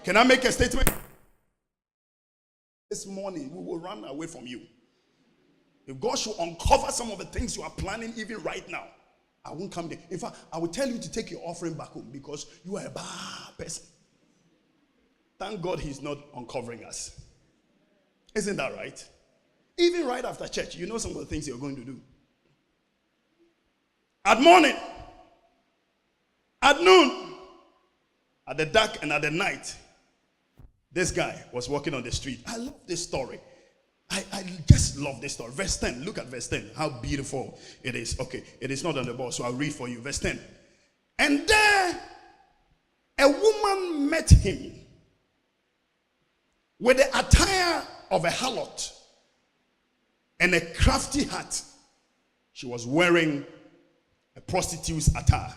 Can I make a statement? This morning, we will run away from you. If God should uncover some of the things you are planning even right now, I won't come there. In fact, I will tell you to take your offering back home because you are a bad person. Thank God he's not uncovering us. Isn't that right? Even right after church, you know some of the things you're going to do. At morning, at noon, at the dark and at the night, this guy was walking on the street. I love this story. I just love this story. Verse 10. Look at verse 10. How beautiful it is. Okay, it is not on the board, so I'll read for you. Verse 10. And there a woman met him with the attire of a harlot and a crafty hat. She was wearing a prostitute's attire.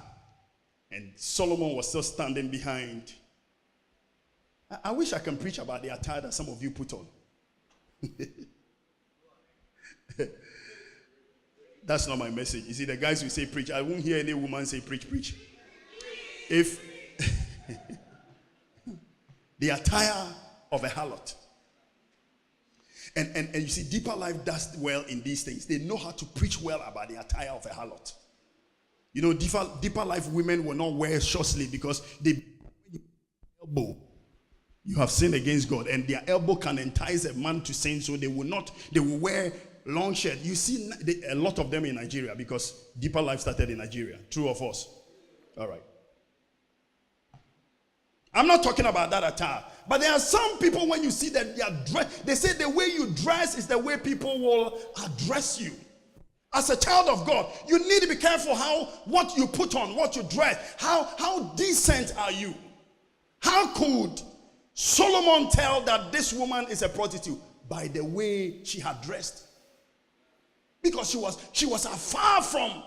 And Solomon was still standing behind. I wish I can preach about the attire that some of you put on. That's not my message. You see, the guys who say preach, I won't hear any woman say preach. If the attire of a harlot. And you see, Deeper Life does well in these things. They know how to preach well about the attire of a harlot. You know, Deeper Life women will not wear short sleeve because they elbow. You have sinned against God, and their elbow can entice a man to sin, so they will wear long shirt. You see a lot of them in Nigeria because Deeper Life started in Nigeria. True or false? All right. I'm not talking about that attire, but there are some people when you see that they are dressed, they say the way you dress is the way people will address you. As a child of God, you need to be careful what you put on, what you dress. How decent are you? How could Solomon tell that this woman is a prostitute? By the way she had dressed. Because she was afar from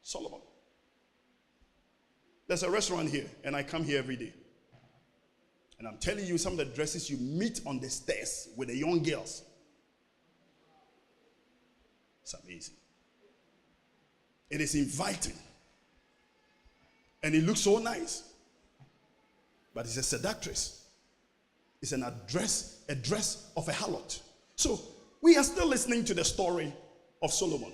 Solomon. There's a restaurant here, and I come here every day. And I'm telling you, some of the dresses you meet on the stairs with the young girls. It's amazing. It is inviting. And it looks so nice. But it's a seductress. It's a dress of a harlot. So we are still listening to the story of Solomon.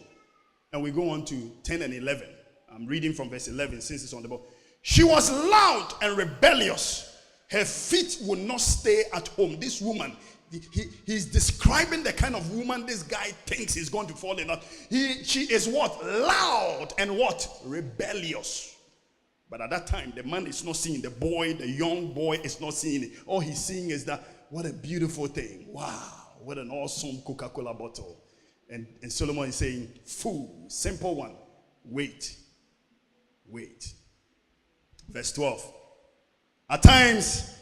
And we go on to 10 and 11. I'm reading from verse 11 since it's on the board. She was loud and rebellious. Her feet would not stay at home. This woman, he's describing the kind of woman this guy thinks he's going to fall in love. She is what? Loud and what? Rebellious. But at that time, the man is not seeing the boy, the young boy is not seeing it. All he's seeing is that, what a beautiful thing. Wow, what an awesome Coca-Cola bottle. And Solomon is saying, fool, simple one. Wait. Verse 12. At times,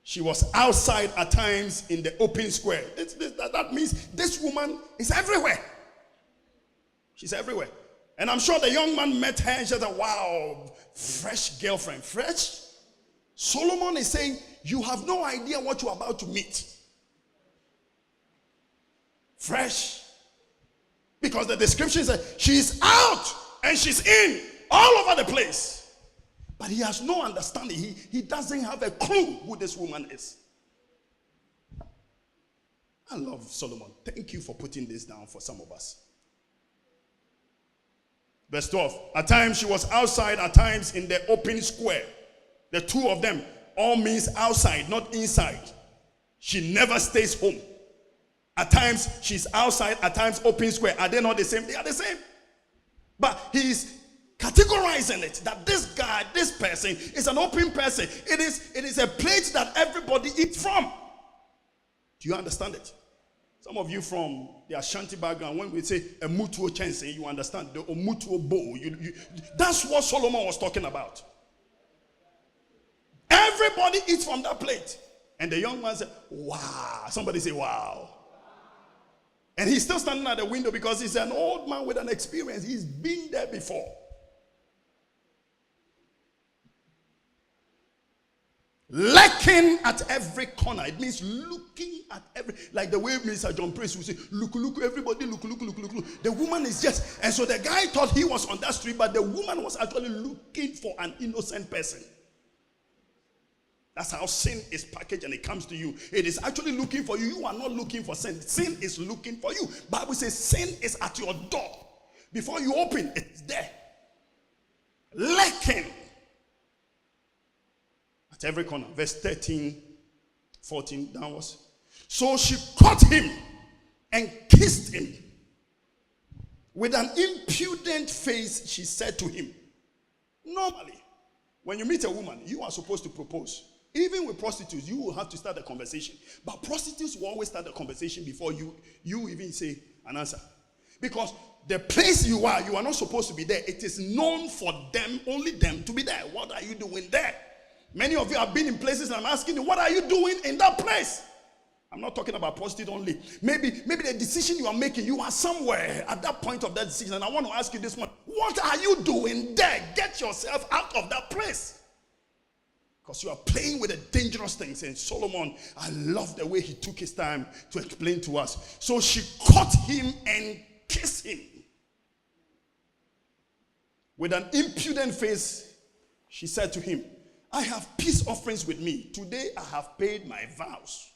she was outside, at times in the open square. That means this woman is everywhere. She's everywhere. And I'm sure the young man met her and said, wow, fresh girlfriend. Fresh? Solomon is saying, you have no idea what you're about to meet. Fresh. Because the description says, she's out and she's in all over the place. But he has no understanding. He doesn't have a clue who this woman is. I love Solomon. Thank you for putting this down for some of us. Verse 12. At times she was outside, at times in the open square. The two of them all means outside, not inside. She never stays home. At times she's outside, at times open square. Are they not the same? They are the same. But he's categorizing it that this guy, this person is an open person. It is a plate that everybody eats from. Do you understand it? Some of you from the Ashanti background, when we say a mutuo chance, you understand the mutuo bowl. That's what Solomon was talking about. Everybody eats from that plate. And the young man said, wow. Somebody say, wow. And he's still standing at the window because he's an old man with an experience. He's been there before. Lurking at every corner. It means looking at every, like the way Mr. John Prince would say, look, everybody, look. The woman is just, and so the guy thought he was on that street, but the woman was actually looking for an innocent person. That's how sin is packaged and it comes to you. It is actually looking for you. You are not looking for sin. Sin is looking for you. Bible says sin is at your door. Before you open, it's there. Lurking at every corner. Verse 13, 14 downwards. So she caught him and kissed him. With an impudent face, she said to him, normally, when you meet a woman, you are supposed to propose. Even with prostitutes, you will have to start a conversation. But prostitutes will always start the conversation before you even say an answer. Because the place you are not supposed to be there. It is known for them, only them, to be there. What are you doing there? Many of you have been in places and I'm asking you, what are you doing in that place? I'm not talking about prostitute only. Maybe the decision you are making, you are somewhere at that point of that decision. And I want to ask you this one. What are you doing there? Get yourself out of that place. Because you are playing with the dangerous things. And Solomon, I love the way he took his time to explain to us. So she caught him and kissed him. With an impudent face, she said to him, I have peace offerings with me. Today I have paid my vows.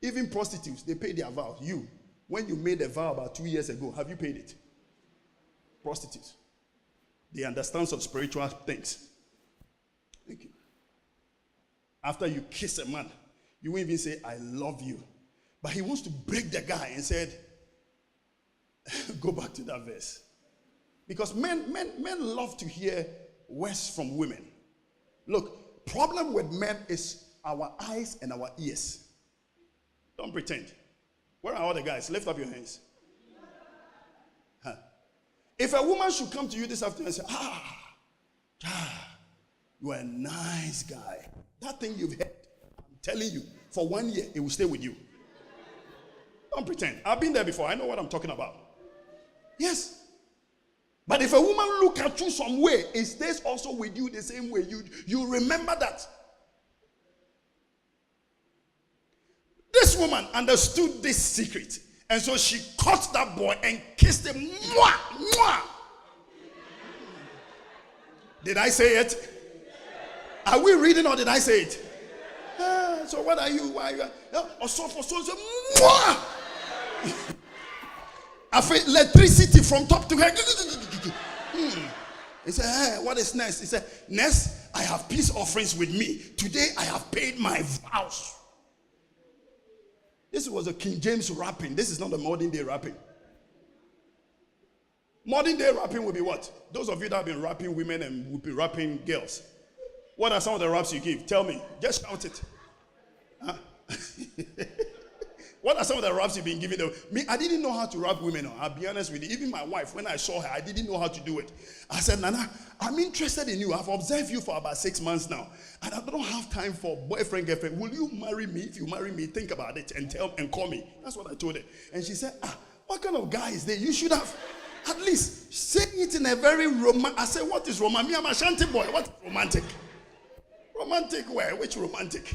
Even prostitutes, they pay their vows. You, when you made a vow about 2 years ago, have you paid it? Prostitutes. They understand some spiritual things. Thank you. After you kiss a man, you won't even say, I love you. But he wants to break the guy and said, go back to that verse. Because men love to hear words from women. Look, problem with men is our eyes and our ears. Don't pretend. Where are all the guys? Lift up your hands. Huh. If a woman should come to you this afternoon and say, you are a nice guy. That thing you've heard, I'm telling you, for 1 year, it will stay with you. Don't pretend. I've been there before. I know what I'm talking about. Yes. But if a woman look at you some way, it stays also with you the same way. You remember that. This woman understood this secret. And so she caught that boy and kissed him. Mwah, mwah. Did I say it? Are we reading or did I say it? So what are you? Why are you? So mwah. I feel electricity from top to head. He said, hey, what is next? He said, next, I have peace offerings with me. Today, I have paid my vows. This was a King James rapping. This is not a modern day rapping. Modern day rapping will be what? Those of you that have been rapping women and will be rapping girls. What are some of the raps you give? Tell me. Just shout it. Huh? What are some of the raps you've been giving them? Me, I didn't know how to rap women. I'll be honest with you. Even my wife, when I saw her, I didn't know how to do it. I said, Nana, I'm interested in you. I've observed you for about 6 months now. And I don't have time for boyfriend, girlfriend. Will you marry me? If you marry me, think about it and call me. That's what I told her. And she said, what kind of guy is there? You should have at least say it in a very romantic. I said, what is romantic? Me, I'm a shanty boy. What is romantic? Romantic where? Which romantic?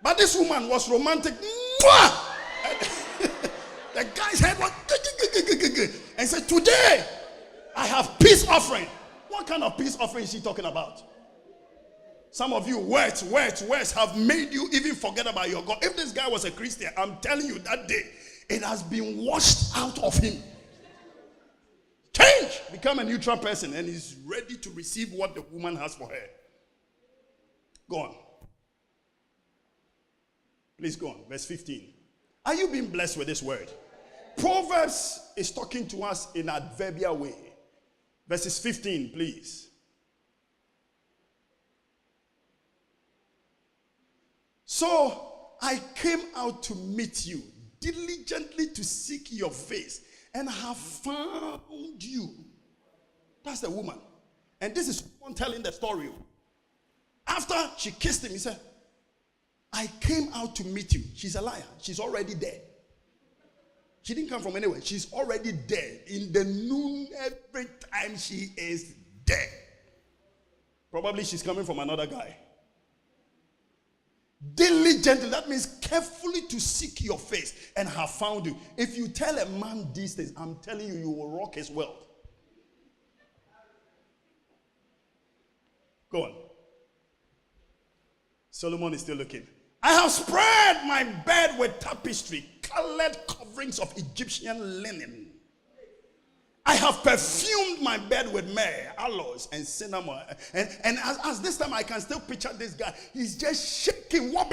But this woman was romantic. Mwah! The guy's head was and said, today I have peace offering. What kind of peace offering is she talking about? Some of you words have made you even forget about your God. If this guy was a Christian, I'm telling you that day, it has been washed out of him. Change, become a neutral person, and he's ready to receive what the woman has for her. Go on. Please go on. Verse 15. Are you being blessed with this word? Proverbs is talking to us in an adverbial way. Verses 15, please. So I came out to meet you, diligently to seek your face, and have found you. That's the woman. And this is one telling the story. After she kissed him, he said, I came out to meet you. She's a liar. She's already there. She didn't come from anywhere. She's already there. In the noon, every time she is there. Probably she's coming from another guy. Diligently, that means carefully to seek your face and have found you. If you tell a man these things, I'm telling you, you will rock his world. Go on. Solomon is still looking. I have spread my bed with tapestry, colored coverings of Egyptian linen. I have perfumed my bed with myrrh, aloes, and cinnamon. And as this time I can still picture this guy. He's just shaking, wobbling.